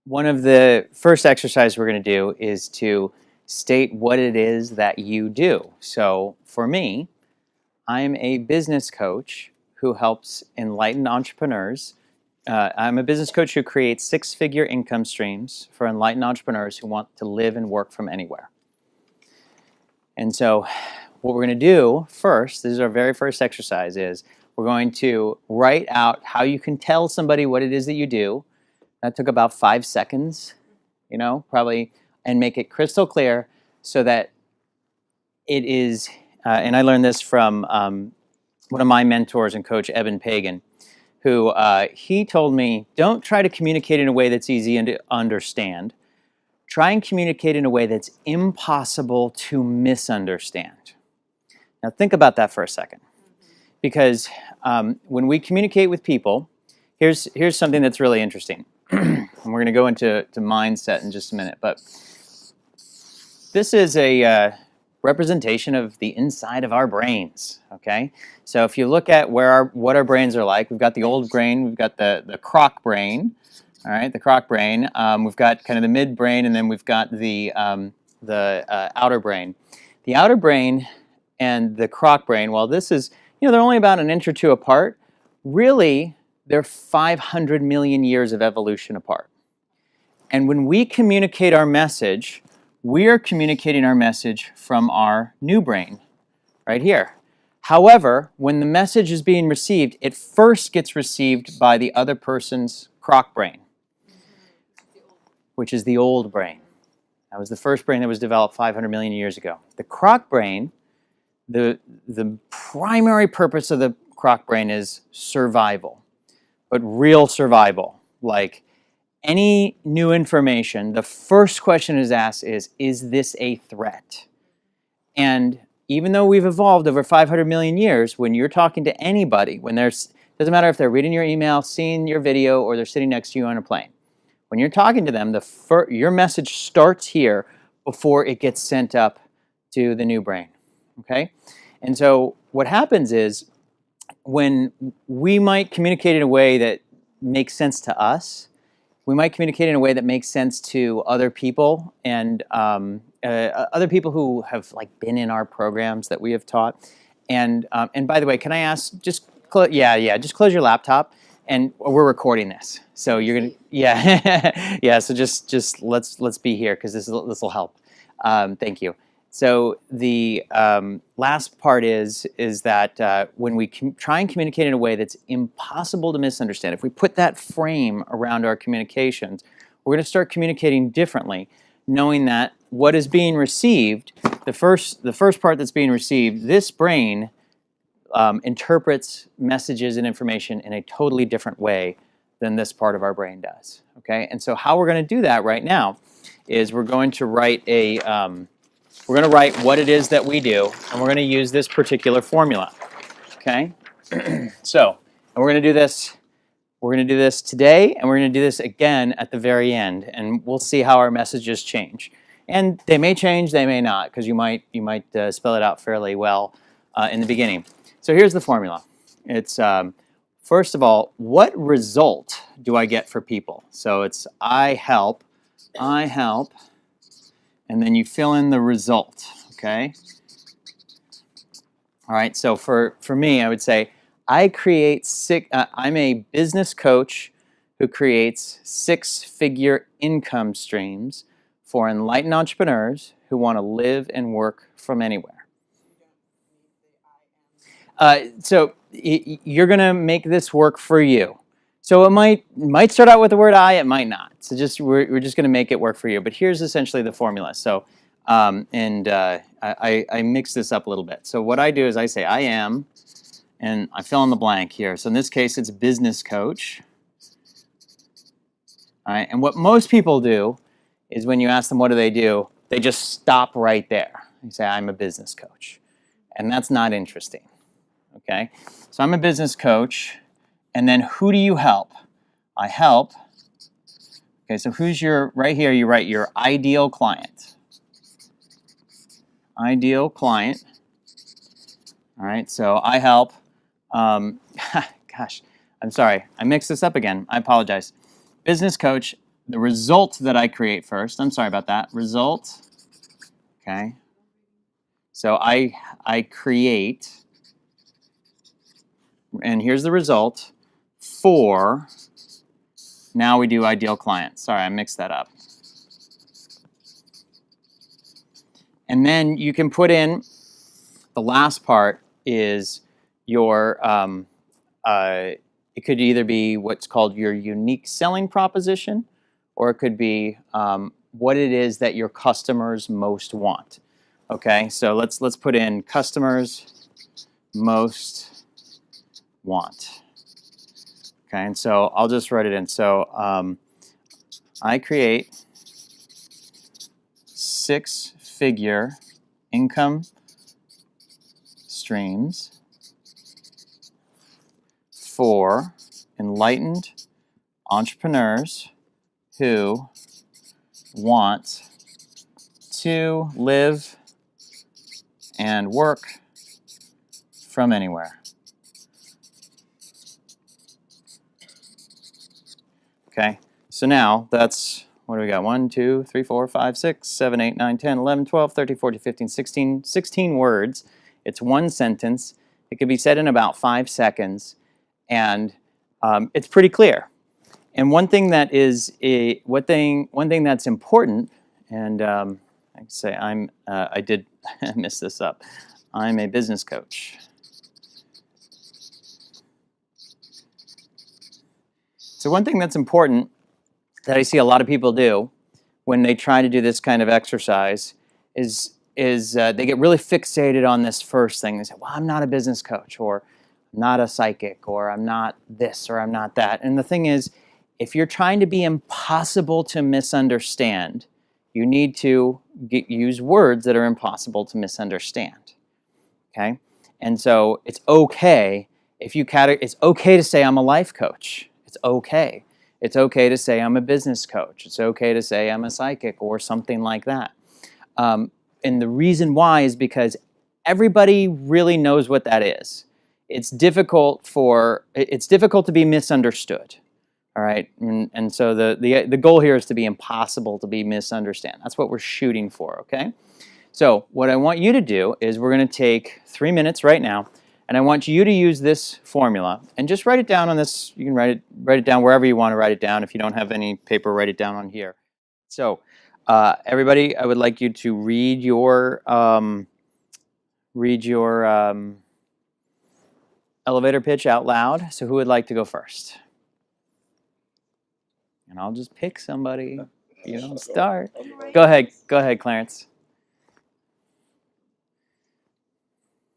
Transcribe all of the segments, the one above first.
one of the first exercises we're going to do is to state what it is that you do. So for me, I'm a business coach who helps enlightened entrepreneurs. I'm a business coach who creates six-figure income streams for enlightened entrepreneurs who want to live and work from anywhere. And so what we're going to do first, this is our very first exercise, is we're going to write out how you can tell somebody what it is that you do. That took about 5 seconds, probably, and make it crystal clear so that it is, and I learned this from one of my mentors and coach, Eben Pagan, who he told me, don't try to communicate in a way that's easy to understand. Try and communicate in a way that's impossible to misunderstand. Now think about that for a second, because when we communicate with people, here's something that's really interesting. And we're going to go into mindset in just a minute, but this is a representation of the inside of our brains, okay? So if you look at what our brains are like, we've got the old brain, we've got the croc brain, all right, the croc brain. We've got kind of the mid brain, and then we've got the outer brain. The outer brain and the croc brain, well, this is, they're only about an inch or two apart. Really, they're 500 million years of evolution apart. And when we communicate our message, we are communicating our message from our new brain, right here. However, when the message is being received, it first gets received by the other person's croc brain, which is the old brain. That was the first brain that was developed 500 million years ago. The croc brain, the primary purpose of the croc brain is survival. But real survival, like any new information, the first question is asked is this a threat? And even though we've evolved over 500 million years, when you're talking to anybody, doesn't matter if they're reading your email, seeing your video, or they're sitting next to you on a plane. When you're talking to them, your message starts here before it gets sent up to the new brain, okay? And so what happens is, when we might communicate in a way that makes sense to us, we might communicate in a way that makes sense to other people, and other people who have been in our programs that we have taught. And by the way, can I ask, just close your laptop, and we're recording this, so you're gonna, yeah. So just let's be here, because this will help. Thank you. So the last part is that when we try and communicate in a way that's impossible to misunderstand, if we put that frame around our communications, we're going to start communicating differently, knowing that what is being received, the first part that's being received, this brain interprets messages and information in a totally different way than this part of our brain does. Okay, and so how we're going to do that right now is we're going to write what it is that we do, and we're going to use this particular formula, okay? So, and we're going to do this. We're going to do this today, and we're going to do this again at the very end, and we'll see how our messages change. And they may change, they may not, because you might spell it out fairly well in the beginning. So here's the formula. It's first of all, what result do I get for people? So it's I help. And then you fill in the result, okay? All right, so for me, I would say I'm a business coach who creates six-figure income streams for enlightened entrepreneurs who want to live and work from anywhere. So you're going to make this work for you. So it might start out with the word I, it might not. So we're just going to make it work for you. But here's essentially the formula. So I mix this up a little bit. So what I do is I say I am, and I fill in the blank here. So in this case, it's business coach. All right. And what most people do is when you ask them what do, they just stop right there. They say I'm a business coach, and that's not interesting. Okay. So I'm a business coach. And then who do you help? I help. Okay, so right here you write your ideal client. Ideal client. All right, so I help. Gosh, I'm sorry. I mixed this up again. I apologize. Business coach, the result that I create first. I'm sorry about that. Result. Okay. So I create, and here's the result for, now we do ideal client. Sorry, I mixed that up. And then you can put in, the last part is your, it could either be what's called your unique selling proposition, or it could be what it is that your customers most want. Okay, so let's put in customers most want. Okay, and so I'll just write it in. So I create 6-figure income streams for enlightened entrepreneurs who want to live and work from anywhere. Okay, so now that's, what do we got? 1, 2, 3, 4, 5, 6, 7, 8, 9, 10, 11, 12, 13, 14, 15, 16 words. It's one sentence. It can be said in about 5 seconds, and it's pretty clear. And one thing that is one thing that's important, and I can say I did mess this up. I'm a business coach. So one thing that's important that I see a lot of people do when they try to do this kind of exercise is they get really fixated on this first thing. They say, well, I'm not a business coach, or I'm not a psychic, or I'm not this, or I'm not that. And the thing is, if you're trying to be impossible to misunderstand, you need to use words that are impossible to misunderstand. Okay? And so it's okay if you it's okay to say I'm a life coach. It's okay. It's okay to say I'm a business coach. It's okay to say I'm a psychic or something like that. And the reason why is because everybody really knows what that is. It's difficult to be misunderstood. All right, and so the goal here is to be impossible to be misunderstood. That's what we're shooting for, okay? So what I want you to do is we're going to take 3 minutes right now, and I want you to use this formula and just write it down on this. You can write it down wherever you want to write it down. If you don't have any paper, write it down on here. So everybody, I would like you to read your elevator pitch out loud. So who would like to go first? And I'll just pick somebody. You don't start. Go ahead, Clarence.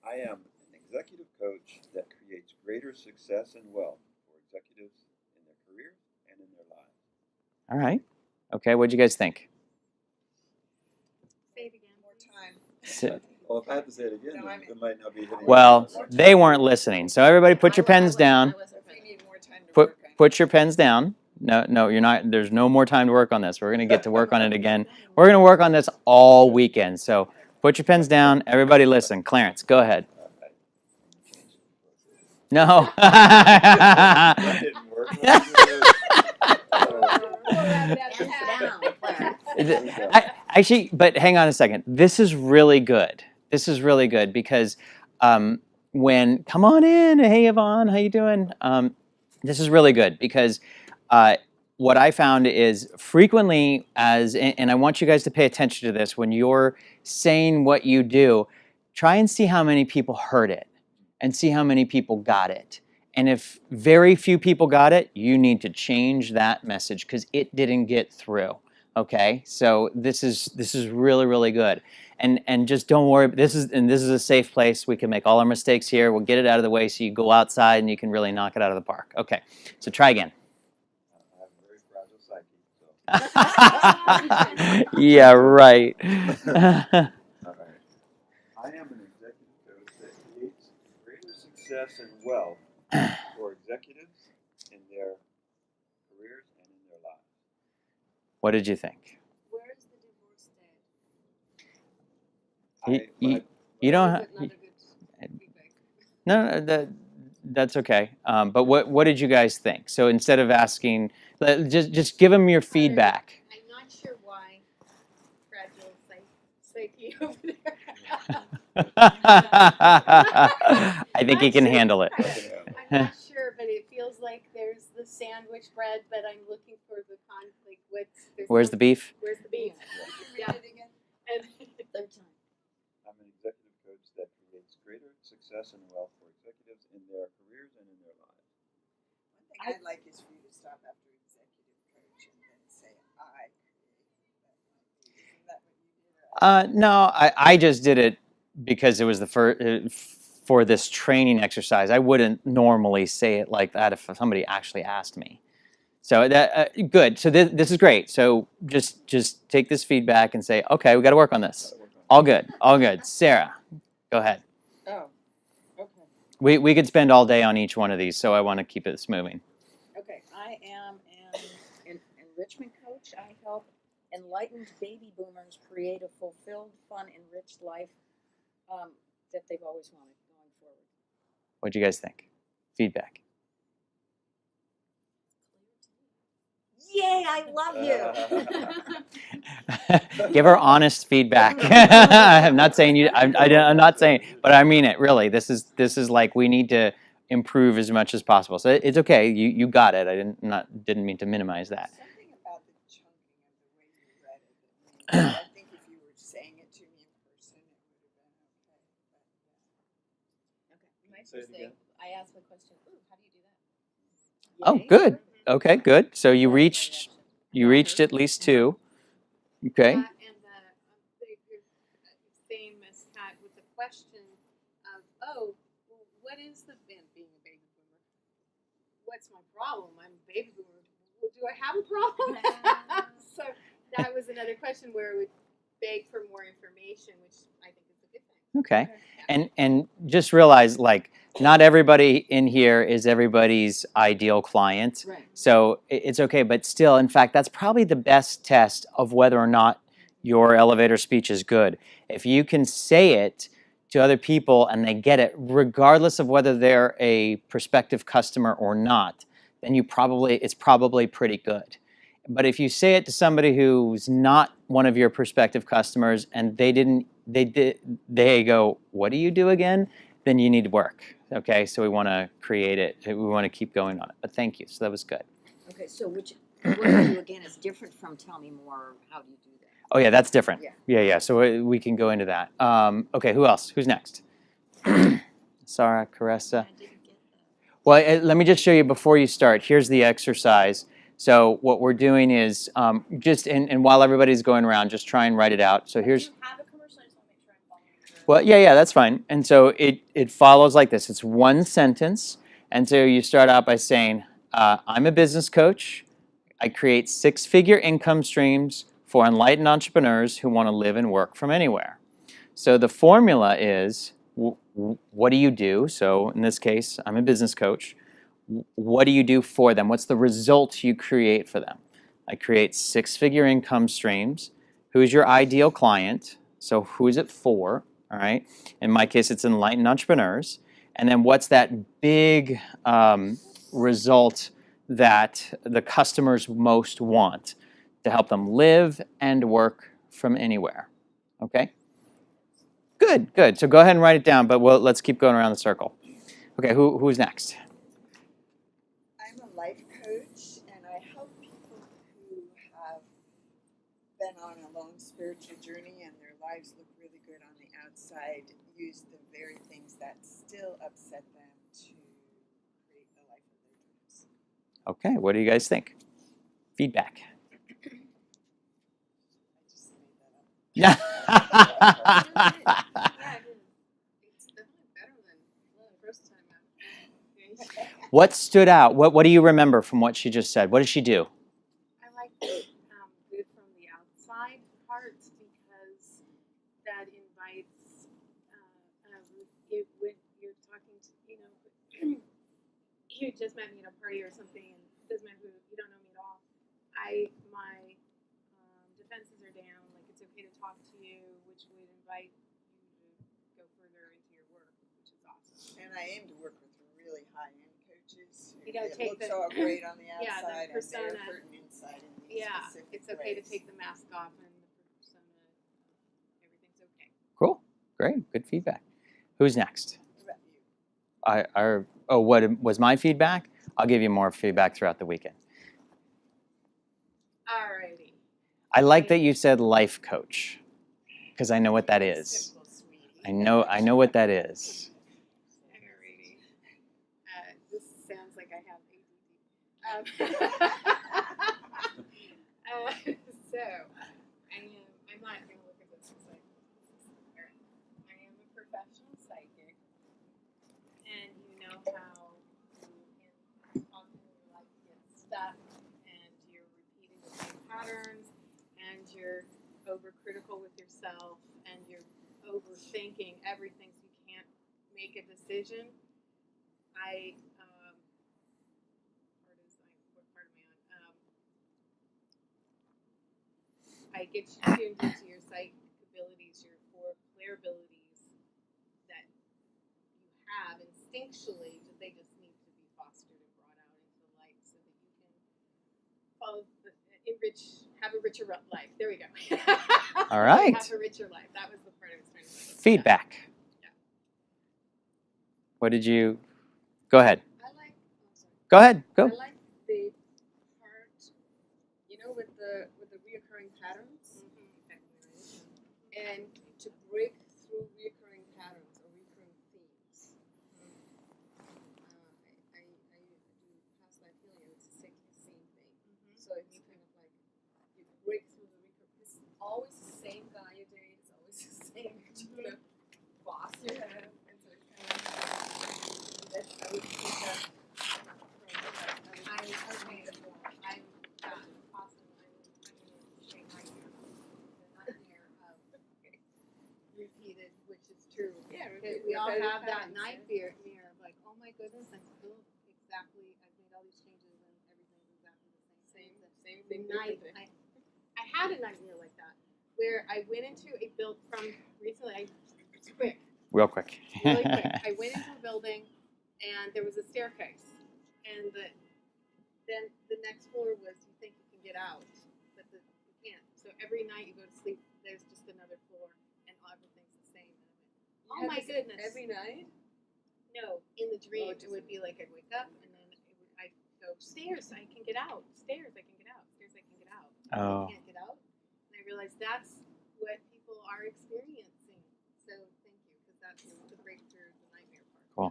I am an executive coach that creates greater success and wealth for executives in their careers and in their lives. All right. Okay, what'd you guys think? Say it again. More time. Well, if I have to say it again, it might not be hitting. Well, they weren't listening. So everybody put your pens down. Put your pens down. No, you're not. There's no more time to work on this. We're going to get to work on it again. We're going to work on this all weekend. So put your pens down. Everybody listen. Clarence, go ahead. No. Actually, but hang on a second. This is really good. This is really good because come on in. Hey, Yvonne, how you doing? This is really good because what I found is frequently and I want you guys to pay attention to this, when you're saying what you do, try and see how many people heard it and see how many people got it. And if very few people got it, you need to change that message because it didn't get through. Okay, so this is really, really good. And just don't worry. This is a safe place. We can make all our mistakes here. We'll get it out of the way so you go outside and you can really knock it out of the park. Okay, so try again. I have a very fragile psyche. So. Yeah, right. All right. I am an executive coach that creates greater success and wealth for executives in their careers and in their lives. What did you think? Where is the divorce dead? You don't have. No, that's okay. But what did you guys think? So instead of asking, just give them your feedback. I'm not sure why fragile psyche over there. I think he can handle it. I'm not sure, but it feels like there's the sandwich bread, but I'm looking for the conflict. Where's the beef? Where's the beef? Read it again. And third time. I'm an executive coach that creates greater success and wealth for executives in their careers and in their lives. One thing I'd like is for you to stop after executive coach and then say, I create. Isn't that what you did? No, I just did it because it was the first for this training exercise. I wouldn't normally say it like that if somebody actually asked me. So that good. So this is great. So just take this feedback and say, okay, we got to work on this. All good. All good. Sarah, go ahead. Oh, okay. We could spend all day on each one of these, so I want to keep this moving. Okay, I am an enrichment coach. I help enlightened baby boomers create a fulfilled, fun, enriched life that they've always wanted going forward. What do you guys think? Feedback. Yay, I love you. Give her honest feedback. I'm not saying you. I'm not saying, but I mean it. Really, this is like we need to improve as much as possible. So it's okay. You got it. I didn't mean to minimize that. Something about the chunking of the way you read it. I think if you were saying it to me in person, it would have been okay. Okay, my Say it first thing, again. I asked the question, ooh, how do you do that? Oh, Yay. good. Okay, good. So you reached at least 2. Okay. And the same as Kat with the question of, well, what is being a baby boomer? What's my problem? I'm a baby boomer. Well, do I have a problem? So that was another question where it would beg for more information, which I think is a good thing. Okay. And just realize, like, not everybody in here is everybody's ideal client. Right. So it's okay, but still, in fact, that's probably the best test of whether or not your elevator speech is good. If you can say it to other people and they get it, regardless of whether they're a prospective customer or not, then it's probably pretty good. But if you say it to somebody who's not one of your prospective customers and they go, what do you do again? Then you need work. Okay, so we want to create it. We want to keep going on it. But thank you. So that was good. Okay, so what you do again is different from tell me more, how do you do that? Oh yeah, that's different. Yeah. Yeah. So we can go into that. Okay, who else? Who's next? Sarah, Caressa. I didn't get that. Well, let me just show you before you start. Here's the exercise. So what we're doing is and while everybody's going around, just try and write it out. So here's. Do you have a commercial? I just want to make sure I'm following through. Well, yeah, that's fine. And so it follows like this. It's one sentence. And so you start out by saying, I'm a business coach. I create 6-figure income streams for enlightened entrepreneurs who want to live and work from anywhere. So the formula is, what do you do? So in this case, I'm a business coach. What do you do for them? What's the result you create for them? I create 6-figure income streams. Who's your ideal client? So who is it for? All right. In my case, it's enlightened entrepreneurs. And then what's that big result that the customers most want to help them live and work from anywhere? Okay. Good, good. So go ahead and write it down, but let's keep going around the circle. Okay, who's next? I'm a life coach, and I help people who have been on a long spiritual journey and their lives look really good on the outside, use the very things that still upset them to create the life of their dreams. Okay, what do you guys think? Feedback. I just made that up. Yeah. Yeah, it's definitely better than the first time. What stood out? What do you remember from what she just said? What did she do? I like the good from the outside part because that invites when you're talking to you just met me at a party or something and doesn't matter who, you don't know me at all. My defenses are down. Like it's okay to talk to you, which would invite you to go further into your work, which is awesome. And I aim to work with really high-end coaches. You gotta it take looks the- all great on the yeah, the outside persona. and they're hurting inside in these Yeah, specific it's okay to ways. take the mask off and the persona, everything's okay. Cool. Great. Good feedback. Who's next? What about you? What was my feedback? I'll give you more feedback throughout the weekend. Alrighty. I like that you said life coach, because I know what that is. Simple, sweetie. I know what that is. Alrighty. This sounds like I have ADD. So, I'm not going to look at this as like, I am a professional psychic, and you know how you can often like get stuck, and you're repeating the same patterns, and you're overcritical with yourself, and you're overthinking everything, so you can't make a decision. What part am I on? I get you tuned into your psychic abilities, your four clear abilities that you have instinctually, but they just need to be fostered and brought out into the light so that you can follow have a richer life. There we go. All right. Have a richer life. That was the part I was trying to say. Feedback. Yeah. What did you? Go ahead. I like. Oh, sorry. Go ahead. Go. I like the part, with the reoccurring patterns, and to break through reoccurring patterns or reoccurring themes. I do past life healing, and it's the same thing. So it's kind of like you break through the recurring. It's always the same guy you date. It's always the same boss you have, and so it's kind of I would think that. Repeated, which is true. Yeah, We all repetitive have that patterns, night mirror of like, oh my goodness, I'm still exactly, I've made all these changes and everything's exactly the same. Same The thing. night, I had a nightmare like that where I went into a build from recently, it's quick, Real quick. really quick. I went into a building and there was a staircase, and then the next floor was you think you can get out, but you can't. So every night you go to sleep, there's just another floor, and everything's the same. And I went, oh my goodness! Every night? No, in the dream just it would be like I'd wake up and then I'd go stairs. I can get out. Stairs. I can get out. Stairs. I can get out. Oh. I can't get out. And I realized that's what people are experiencing. So thank you, because that's the breakthrough, the nightmare part. Cool.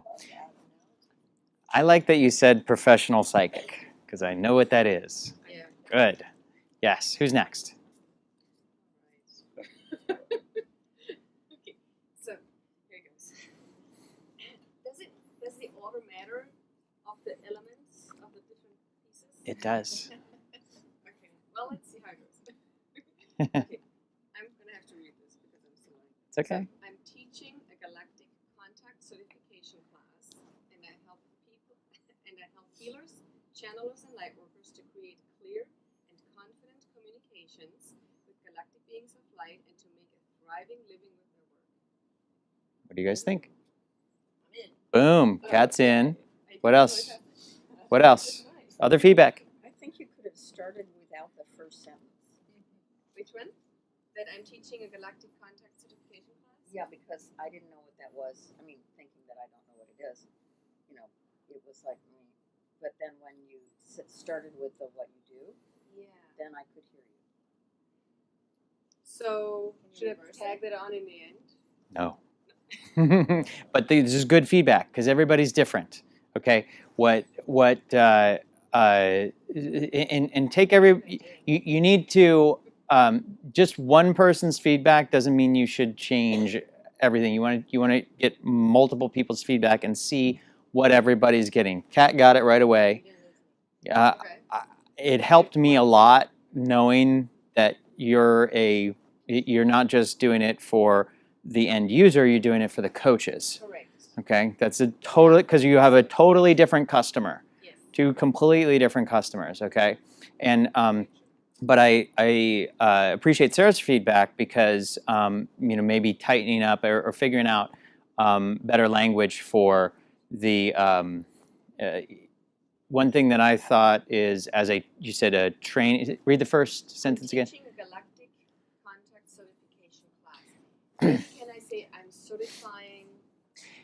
I like that you said professional psychic, because I know what that is. Yeah. Good. Yes. Who's next? Okay, so here it goes. Does the order matter of the elements of the different pieces? It does. Okay, well, let's see how it goes. Okay, I'm gonna have to read this because I'm so late. It's okay. So, I'm teaching a galactic contact certification class, and I help healers, channelers, and lightworkers to create clear and confident communications with galactic beings of light and to make a thriving living with their work. What do you guys think? I'm in. Boom. Cat's in. I What didn't else? know that. What else? That's nice. Other feedback. I think you could have started without the first sentence. Which one? That I'm teaching a galactic contact certification class? Yeah, because I didn't know what that was. I mean, thinking that I don't know what it is. It was like me. But then when you started with the what you do, Yeah. then I could hear you. So, Can you should I reverse tag that on in the end? No. But this is good feedback because everybody's different. Okay. And take you need to just one person's feedback doesn't mean you should change everything. You want to get multiple people's feedback and see what everybody's getting. Kat got it right away. Okay. It helped me a lot knowing that you're not just doing it for the end user, you're doing it for the coaches. Correct. Okay, that's a total, because you have a totally different customer, Yes. two completely different customers. Okay, and but I appreciate Sarah's feedback because maybe tightening up or figuring out better language for the one thing that I thought is, you said a train. Read the first sentence again. Teaching a galactic contact certification class. Can I say I'm certifying?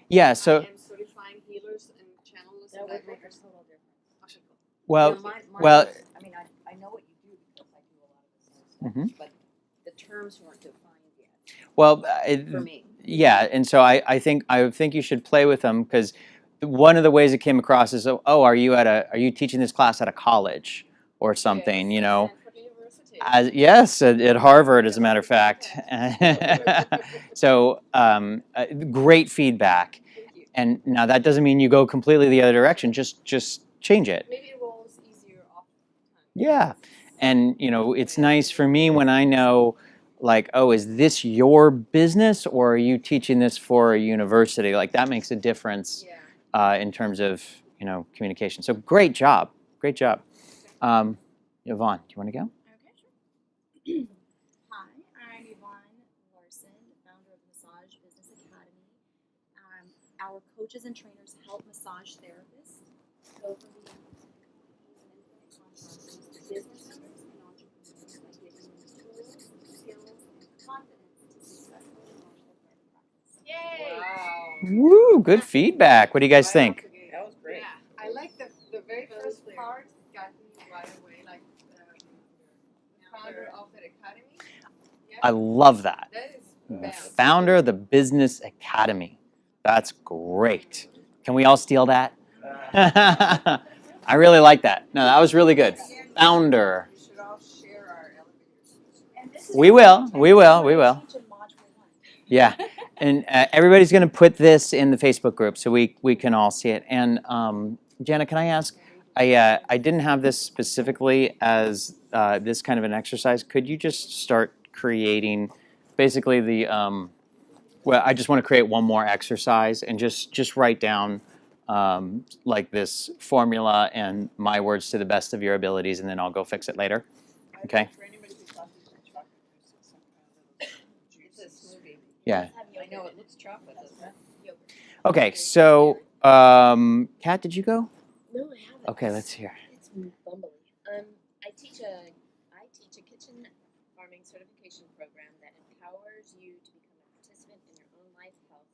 Yeah. I So am certifying healers and channelers That and would light make a workers. total difference. Okay, cool. well, Yeah, mine well. was, I mean, I know what you do because I do a lot of this sort of Mhm. stuff, but the terms weren't defined yet Well, for me. yeah, and so I think you should play with them, because one of the ways it came across is, oh, are you teaching this class at a college or something? Yes, You know, Stanford University. yes, at Harvard, as a matter of fact. So great feedback. Thank you. And now that doesn't mean you go completely the other direction. Just change it. Maybe it rolls easier off the tongue. Yeah. And, it's nice for me when I know, like, oh, is this your business, or are you teaching this for a university? Like, that makes a difference Yeah. in terms of, communication. So great job. Great job. Yvonne, do you want to go? Okay, sure. Hi, I'm Yvonne Larson, founder of Massage Business Academy. Our coaches and trainers help massage therapists go from being independent contractors to business owners and entrepreneurs by giving them the tools, skills, and confidence to successfully launch their private practice. Yay! Wow. Woo, good feedback. What do you guys Right think? off the gate. That was great. Yeah, I like the very That was first clear. part got me right away, like the founder of that academy. Yeah, I love that. that is The bam. founder of the Business Academy. That's great. Can we all steal that? I really like that. No, that was really good. Founder. We should all share our elevators. And this is We will. We will. We what I will. teach in module 1. Yeah. And everybody's going to put this in the Facebook group so we can all see it. And Jenna, can I ask? I didn't have this specifically as this kind of an exercise. Could you just start creating basically the well, I just want to create one more exercise and just write down like this formula and my words to the best of your abilities, and then I'll go fix it later. Okay. For anybody who thought these were chocolate, there's some kind of little It's a juices. smoothie. Yeah. I know it looks chocolate, doesn't it? Yogurt. Okay. So, Kat, did you go? No, I haven't. Okay, let's hear. It's bumbly. I teach a kitchen farming certification program that empowers you to become a participant in your own life health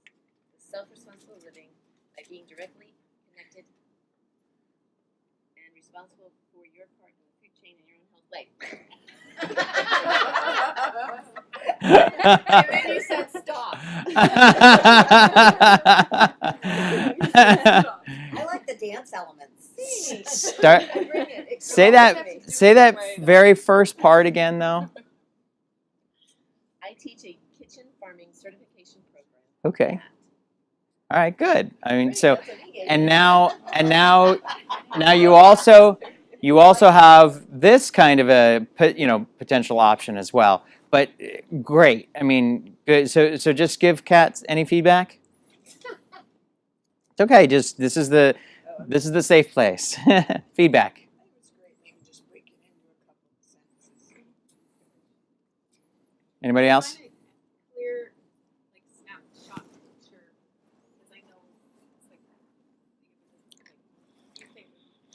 with self-responsible living by being directly connected and responsible for your part in the food chain in your own health. Wait. And then you said stop. I like the dance elements. Start. Say that very first part again, though. I teach a kitchen farming certification program. Okay. All right. Good. I mean, Great, so, that's what he gave and me. now you also have this kind of a potential option as well. But great. I mean, good. So just give Kat any feedback. It's okay. Just this is the safe place. Feedback. I think it was great. Maybe just break it into a couple of sentences. Anybody else? Find a clear, like, snapshot picture, because I know it's like you think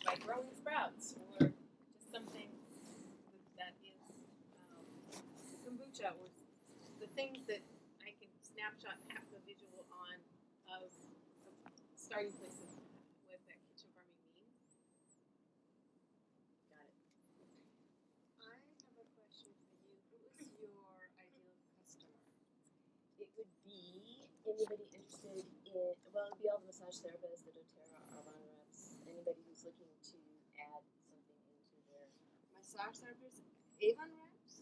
by growing sprouts or just something that is the kombucha or the things that I can snapshot, have the visual on of the starting place of what that kitchen farming means. Got it. I have a question for you. Who is your ideal customer? It would be anybody interested in, well, it would be all the massage therapists, the doTERRA, Avon reps, anybody who's looking to add something into their, Massage therapists? Avon reps?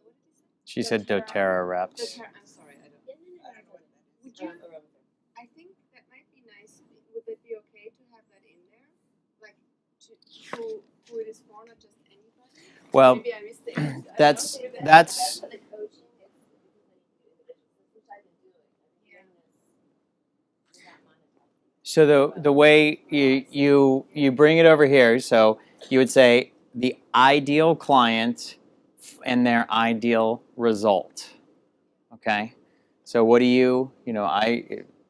What did you say? She said doTERRA reps. doTERRA. I'm sorry, I don't. yeah, no, I don't know what that is. Would you? Aromatherapy. I think that might be nice. Would it be okay to have that in there? Like, who it is for, not just anybody? Well, Maybe I missed it. I don't know. that's For the coaching, it's which I've been doing. Yeah. Without monetizing. so the way you bring it over here. So you would say the ideal client and their ideal result. Okay. So what do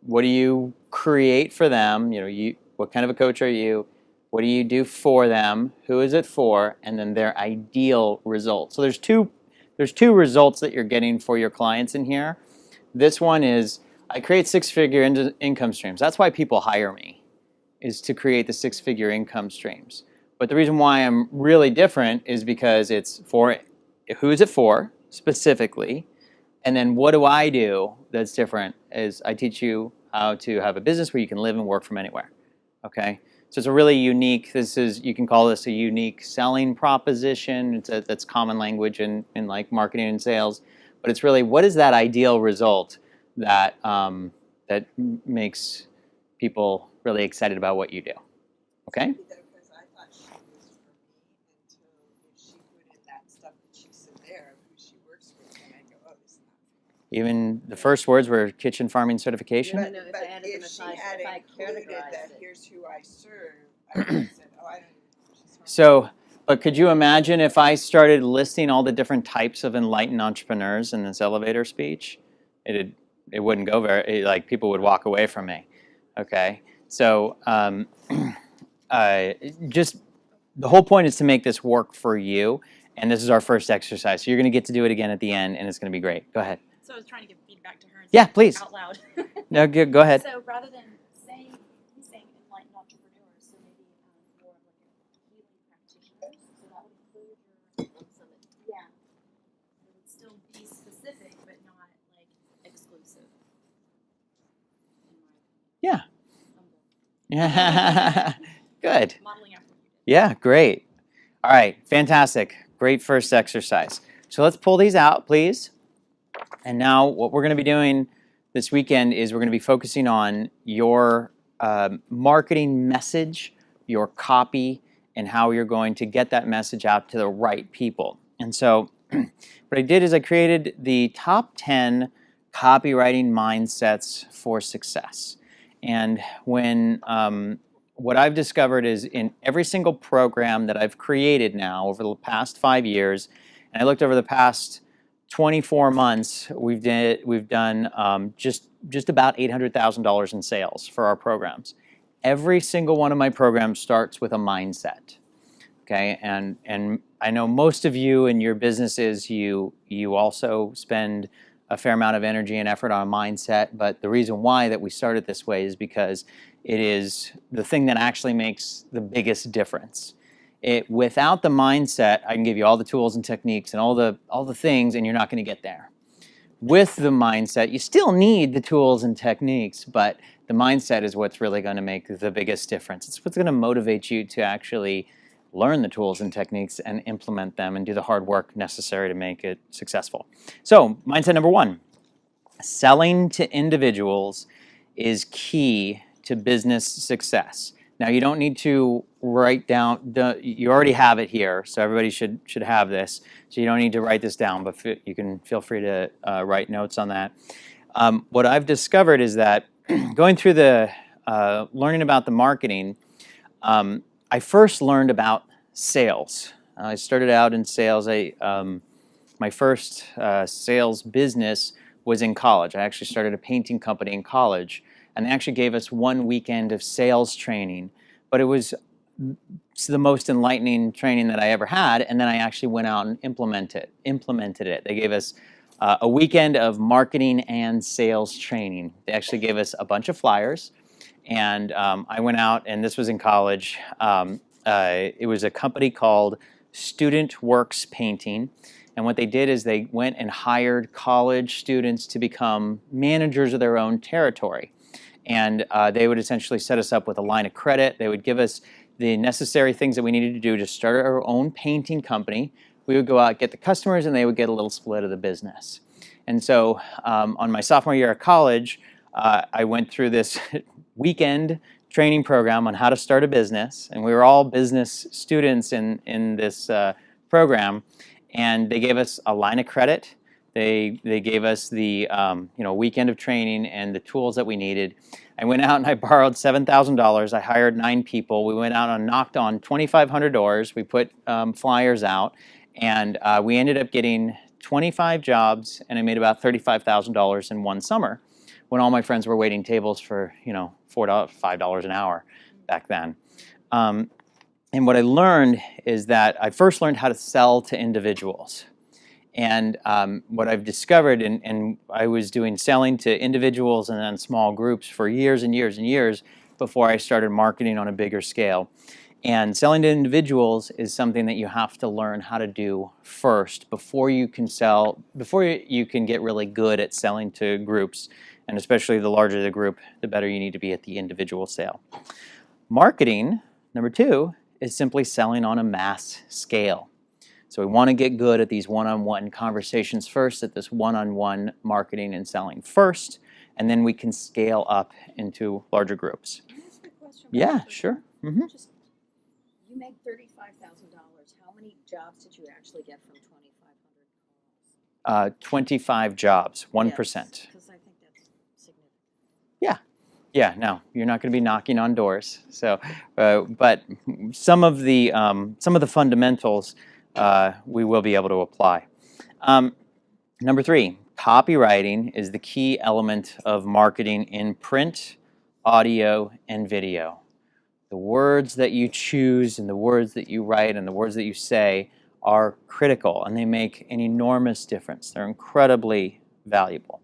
what do you create for them? What kind of a coach are you? What do you do for them? Who is it for? And then their ideal result. So there's two results that you're getting for your clients in here. This one is, I create six-figure income streams. That's why people hire me, is to create the six-figure income streams. But the reason why I'm really different is because it's for, who is it for specifically? And then what do I do that's different is I teach you how to have a business where you can live and work from anywhere. Okay? So it's a really unique, you can call this a unique selling proposition. That's common language in like marketing and sales. But it's really, what is that ideal result that makes people really excited about what you do? Okay? Because I thought she was for me until she put in that stuff that she said there of who she works with, and I go, oh, this is not. Even the first words were kitchen farming certification. But, No, if but I added the if she massage, had if I included categorized that it. here's who I serve, I would have said, oh, I don't even know who she's from. So, but could you imagine if I started listing all the different types of enlightened entrepreneurs in this elevator speech? It wouldn't go like people would walk away from me. Okay, so just the whole point is to make this work for you, and this is our first exercise. So you're going to get to do it again at the end, and it's going to be great. Go ahead. So I was trying to give feedback to her. And Yeah, say it please. Out loud. No, go ahead. So rather than saying enlightened entrepreneurs, so maybe more of like a healing practitioners. So that would include your yeah. It would still be specific, but not like exclusive. Yeah. Yeah. Good. Modeling after you did. Yeah, great. All right, fantastic. Great first exercise. So let's pull these out, please. And now what we're going to be doing this weekend is we're going to be focusing on your marketing message, your copy, and how you're going to get that message out to the right people. And so what I did is I created the top 10 copywriting mindsets for success. And what I've discovered is in every single program that I've created now over the past 5 years, and I looked over the past 24 months, we've done just about $800,000 in sales for our programs. Every single one of my programs starts with a mindset. Okay, and I know most of you in your businesses, you also spend a fair amount of energy and effort on a mindset, but the reason why that we started this way is because it is the thing that actually makes the biggest difference. Without the mindset, I can give you all the tools and techniques and all the things, and you're not going to get there. With the mindset, you still need the tools and techniques, but the mindset is what's really going to make the biggest difference. It's what's going to motivate you to actually learn the tools and techniques and implement them and do the hard work necessary to make it successful. So, mindset number 1, selling to individuals is key to business success. Now, you don't need to write down, you already have it here, so everybody should have this. So you don't need to write this down, but you can feel free to write notes on that. What I've discovered is that going through the learning about the marketing, I first learned about sales. I started out in sales. My first sales business was in college. I actually started a painting company in college, and they actually gave us 1 weekend of sales training, but it was the most enlightening training that I ever had, and then I actually went out and implemented it. They gave us a weekend of marketing and sales training. They actually gave us a bunch of flyers, and I went out, and this was in college. It was a company called Student Works Painting, and what they did is they went and hired college students to become managers of their own territory. And they would essentially set us up with a line of credit. They would give us the necessary things that we needed to do to start our own painting company. We would go out, get the customers, and they would get a little split of the business. And so on my sophomore year of college, I went through this weekend training program on how to start a business. And we were all business students in this program. And they gave us a line of credit. They gave us the weekend of training and the tools that we needed. I went out and I borrowed $7,000. I hired 9 people. We went out and knocked on 2,500 doors. We put flyers out, and we ended up getting 25 jobs, and I made about $35,000 in one summer when all my friends were waiting tables for, $4, $5 an hour back then. And what I learned is that I first learned how to sell to individuals. And what I've discovered, and I was doing selling to individuals and then small groups for years and years and years before I started marketing on a bigger scale. And selling to individuals is something that you have to learn how to do first before you can get really good at selling to groups. And especially the larger the group, the better you need to be at the individual sale. Marketing, number 2, is simply selling on a mass scale. So we want to get good at these one-on-one conversations first, at this one-on-one marketing and selling first, and then we can scale up into larger groups. Can I ask a question? Yeah, sure. Mm-hmm. You make $35,000. How many jobs did you actually get from 2,500 calls? 25 jobs, 1%. Because I think that's significant. Yeah. No, you're not going to be knocking on doors. So, but some of the fundamentals we will be able to apply. Number 3, copywriting is the key element of marketing in print, audio, and video. The words that you choose and the words that you write and the words that you say are critical, and they make an enormous difference. They're incredibly valuable.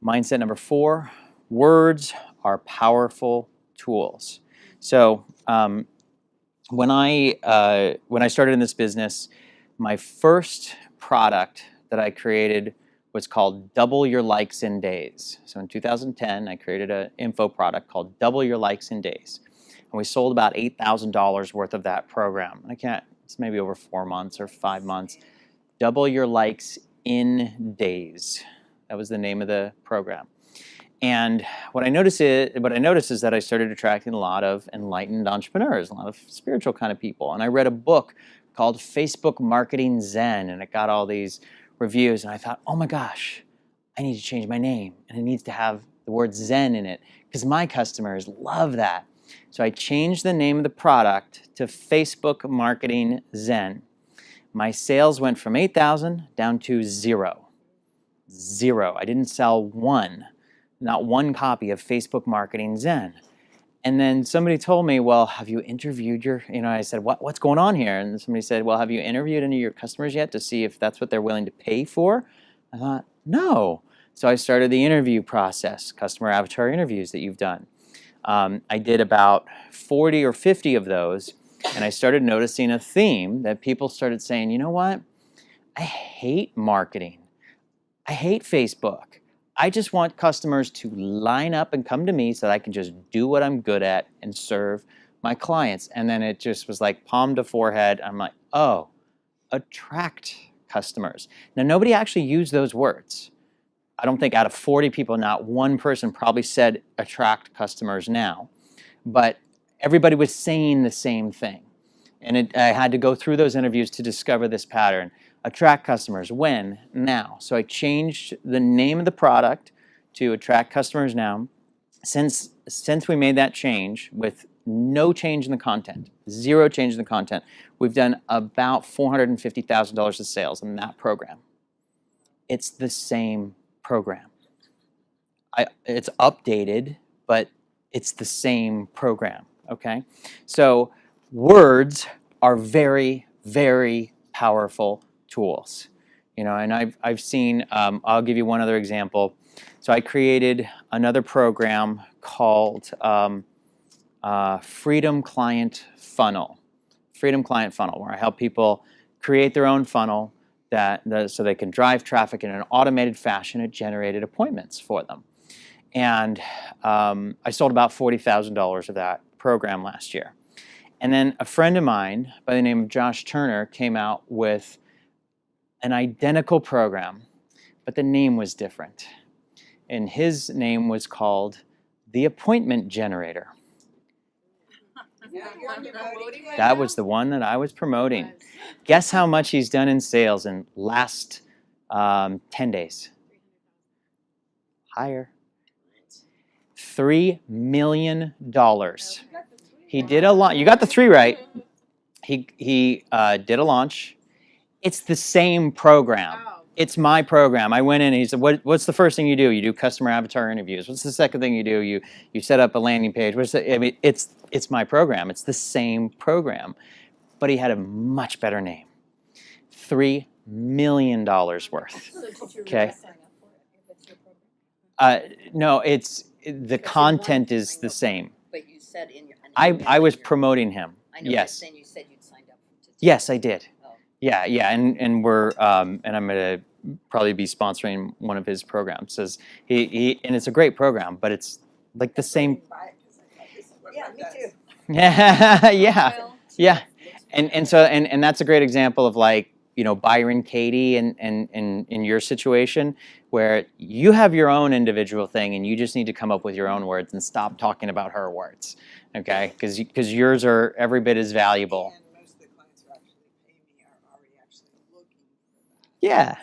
Mindset number 4, words are powerful tools. So when I started in this business, my first product that I created was called Double Your Likes in Days. So in 2010, I created an info product called Double Your Likes in Days. And we sold about $8,000 worth of that program. It's maybe over 4 months or 5 months. Double Your Likes in Days. That was the name of the program. And what I noticed is that I started attracting a lot of enlightened entrepreneurs, a lot of spiritual kind of people. And I read a book called Facebook Marketing Zen, and it got all these reviews. And I thought, oh my gosh, I need to change my name, and it needs to have the word Zen in it because my customers love that. So I changed the name of the product to Facebook Marketing Zen. My sales went from 8,000 down to 0. I didn't sell not one copy of Facebook Marketing Zen. And then somebody told me, well, have you interviewed I said, what's going on here? And somebody said, well, have you interviewed any of your customers yet to see if that's what they're willing to pay for? I thought, no. So I started the interview process, customer avatar interviews that you've done. I did about 40 or 50 of those, and I started noticing a theme that people started saying, you know what? I hate marketing. I hate Facebook. I just want customers to line up and come to me so that I can just do what I'm good at and serve my clients. And then it just was like palm to forehead. I'm like, oh, attract customers. Now, nobody actually used those words. I don't think out of 40 people, not one person probably said attract customers now. But everybody was saying the same thing. And I had to go through those interviews to discover this pattern. Attract customers. When? Now. So I changed the name of the product to Attract Customers Now. Since we made that change with no change in the content, 0 change in the content, we've done about $450,000 of sales in that program. It's the same program. It's updated, but it's the same program, okay? So words are very, very powerful tools, and I've seen, I'll give you one other example. So I created another program called Freedom Client Funnel, where I help people create their own funnel so they can drive traffic in an automated fashion. It generated appointments for them. And I sold about $40,000 of that program last year. And then a friend of mine by the name of Josh Turner came out with an identical program, but the name was different. And his name was called the Appointment Generator. That was the one that I was promoting. Guess how much he's done in sales in last 10 days? Higher. $3 million. He did a launch. You got the 3 right. He did a launch. It's the same program. It's my program. I went in and he said, what's the first thing you do? You do customer avatar interviews. What's the second thing you do? You set up a landing page. I mean, it's my program. It's the same program. But he had a much better name. $3 million worth. So did you Okay. really sign up for it if it's your program? No, the content is the same. But you said in your. I was promoting him. I know. Yes. Then you said you'd signed up. Yes, I did. Oh. Yeah, and we're and I'm gonna probably be sponsoring one of his programs. Says he and it's a great program, but it's like the same. Yeah, me too. Yeah, yeah, and that's a great example of like, you know, Byron Katie and in your situation where you have your own individual thing and you just need to come up with your own words and stop talking about her words, okay? Because yours are every bit as valuable. And most of the clients who actually pay me are already actually looking for that. Yeah,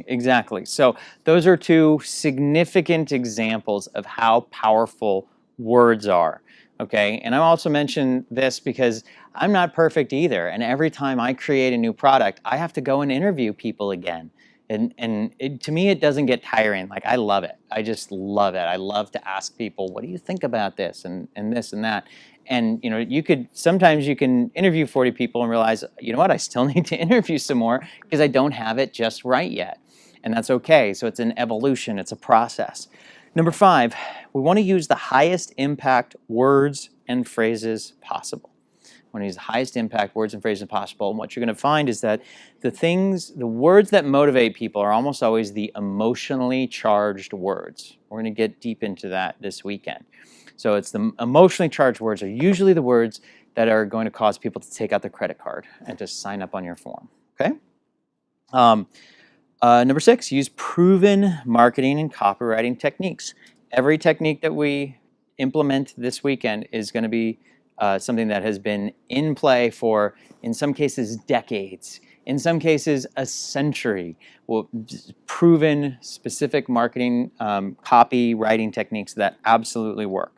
exactly. So those are two significant examples of how powerful words are, okay? And I also mentioned this because I'm not perfect either, and every time I create a new product, I have to go and interview people again. And to me, it doesn't get tiring. Like, I love it. I just love it. I love to ask people, what do you think about this and this and that? And, you know, sometimes you can interview 40 people and realize, you know what, I still need to interview some more because I don't have it just right yet. And that's okay. So it's an evolution. It's a process. Number 5, we want to use the highest impact words and phrases possible. We want to use the highest impact words and phrases possible. And what you're going to find is that the words that motivate people are almost always the emotionally charged words. We're going to get deep into that this weekend. So it's the emotionally charged words are usually the words that are going to cause people to take out their credit card and to sign up on your form, okay? Number 6, use proven marketing and copywriting techniques. Every technique that we implement this weekend is going to be something that has been in play for, in some cases, decades. In some cases, a century. Well, proven specific marketing copywriting techniques that absolutely work.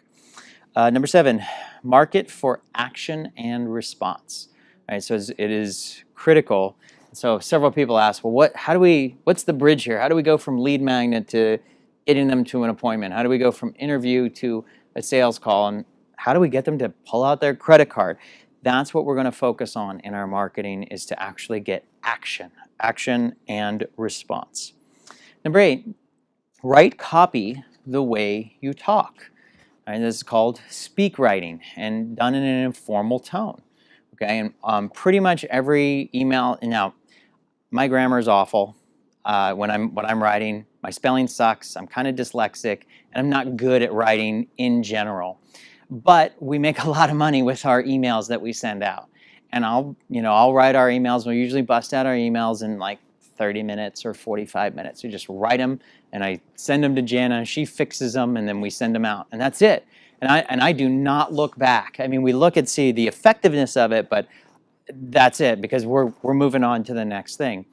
Number 7, market for action and response. All right, so it is critical. So several people ask, well, what's the bridge here? How do we go from lead magnet to getting them to an appointment? How do we go from interview to a sales call? And how do we get them to pull out their credit card? That's what we're going to focus on in our marketing, is to actually get action and response. Number 8, write copy the way you talk. And this is called speak writing and done in an informal tone. Okay, and pretty much every email. Now, my grammar is awful when I'm writing. My spelling sucks. I'm kind of dyslexic, and I'm not good at writing in general. But we make a lot of money with our emails that we send out. And I'll write our emails. We'll usually bust out our emails in like 30 minutes or 45 minutes. We just write them, and I send them to Jana. She fixes them, and then we send them out, and that's it. And I do not look back. I mean, we look and see the effectiveness of it, but that's it, because we're moving on to the next thing.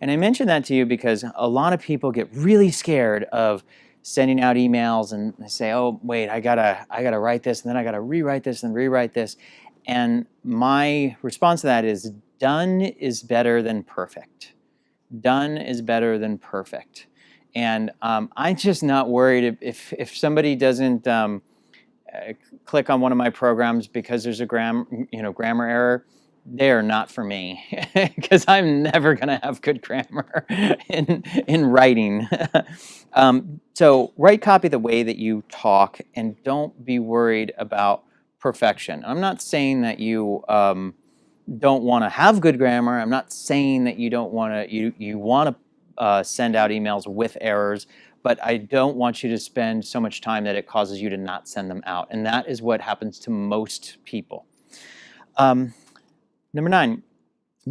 And I mention that to you because a lot of people get really scared of sending out emails, and they say, oh, wait, I gotta write this, and then I gotta rewrite this and rewrite this. And my response to that is, done is better than perfect. Done is better than perfect. And I'm just not worried if somebody doesn't click on one of my programs because there's a grammar error. They're not for me, because I'm never going to have good grammar in writing. So write copy the way that you talk, and don't be worried about perfection. I'm not saying that you don't want to have good grammar. I'm not saying that you don't want to. You want to send out emails with errors, but I don't want you to spend so much time that it causes you to not send them out, and that is what happens to most people. Number 9,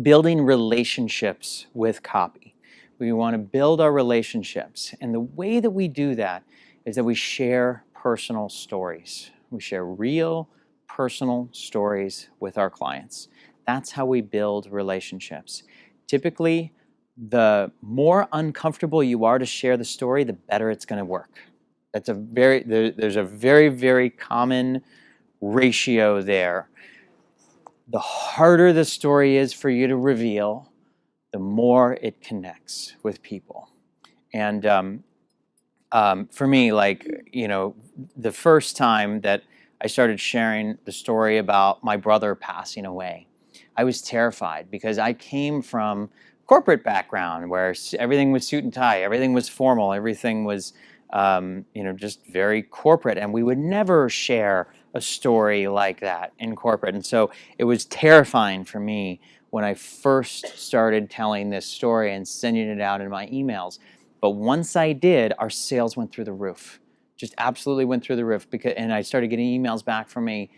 building relationships with copy. We want to build our relationships, and the way that we do that is that we share personal stories. We share real personal stories with our clients. That's how we build relationships. Typically, the more uncomfortable you are to share the story, the better it's going to work. There's a very, very common ratio there. The harder the story is for you to reveal, the more it connects with people. And for me, like, you know, the first time that I started sharing the story about my brother passing away, I was terrified because I came from corporate background where everything was suit and tie, everything was formal, everything was, you know, just very corporate, and we would never share a story like that in corporate. And so it was terrifying for me when I first started telling this story and sending it out in my emails. But once I did, our sales went through the roof, just absolutely went through the roof. And I started getting emails back from me,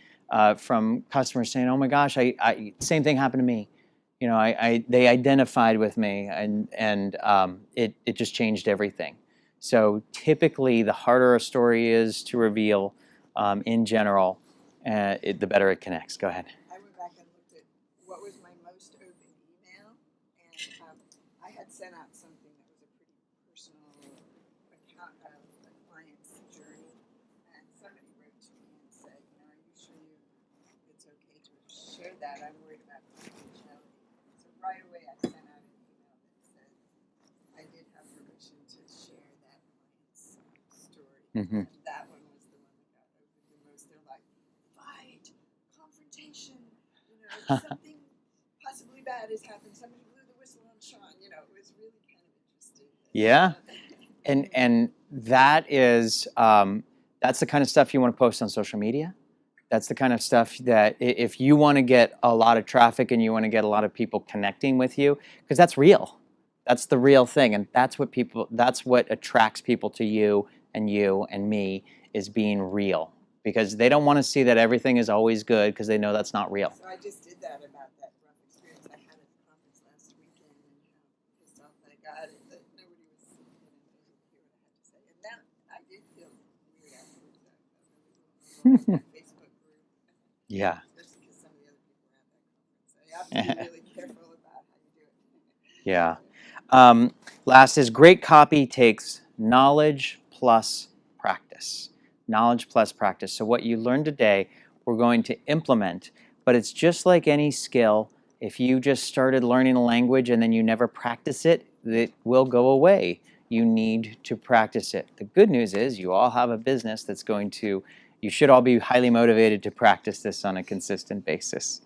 from customers saying, "Oh my gosh, same thing happened to me." You know, they identified with me, and it just changed everything. So typically, the harder a story is to reveal, in general, the better it connects. Go ahead. I went back and looked at what was my most open email, and I had sent out something that was a pretty personal account of a client's journey, and somebody wrote to me and said, you know, are you sure it's okay to share that? I'm worried about confidentiality. So right away I sent out an email that said I did have permission to share that client's story. Mm-hmm. And that one was the one that got opened the most. They're like, fight, confrontation, you know, something possibly bad has happened. Somebody blew the whistle on Sean. You know, it was really kind of interesting. Yeah. And that is, that's the kind of stuff you want to post on social media. That's the kind of stuff that if you want to get a lot of traffic and you want to get a lot of people connecting with you, because that's real. That's the real thing, and that's what attracts people to you and me, is being real. Because they don't want to see that everything is always good, because they know that's not real. So I just did that about that rough experience I had at the conference last weekend and how pissed off I got and that nobody was, you know, able to hear what I had to say. And that I did feel weird afterwards. I felt really Facebook group. Yeah. Especially because some of the other people were at that conference. So you have to be really careful about how you do it. Yeah. Last is, great copy takes knowledge plus practice. Knowledge plus practice. So what you learned today, we're going to implement, but it's just like any skill. If you just started learning a language and then you never practice it, it will go away. You need to practice it. The good news is you all have a business that's you should all be highly motivated to practice this on a consistent basis.